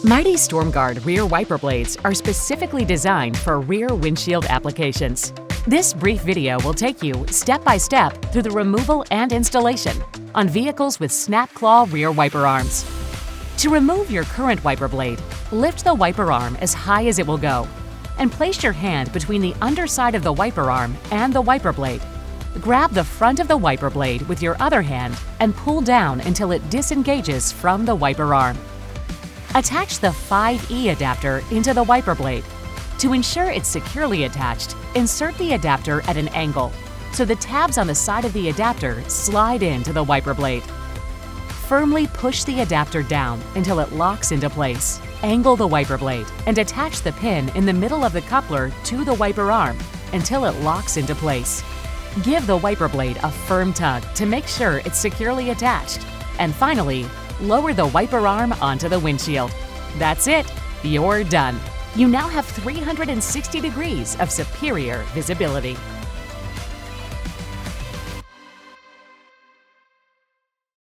Mighty StormGuard rear wiper blades are specifically designed for rear windshield applications. This brief video will take you step by step through the removal and installation on vehicles with snap claw rear wiper arms. To remove your current wiper blade, lift the wiper arm as high as it will go and place your hand between the underside of the wiper arm and the wiper blade. Grab the front of the wiper blade with your other hand and pull down until it disengages from the wiper arm. Attach the 5E adapter into the wiper blade. To ensure it's securely attached, insert the adapter at an angle so the tabs on the side of the adapter slide into the wiper blade. Firmly push the adapter down until it locks into place. Angle the wiper blade and attach the pin in the middle of the coupler to the wiper arm until it locks into place. Give the wiper blade a firm tug to make sure it's securely attached. And finally, lower the wiper arm onto the windshield. That's it, you're done. You now have 360 degrees of superior visibility.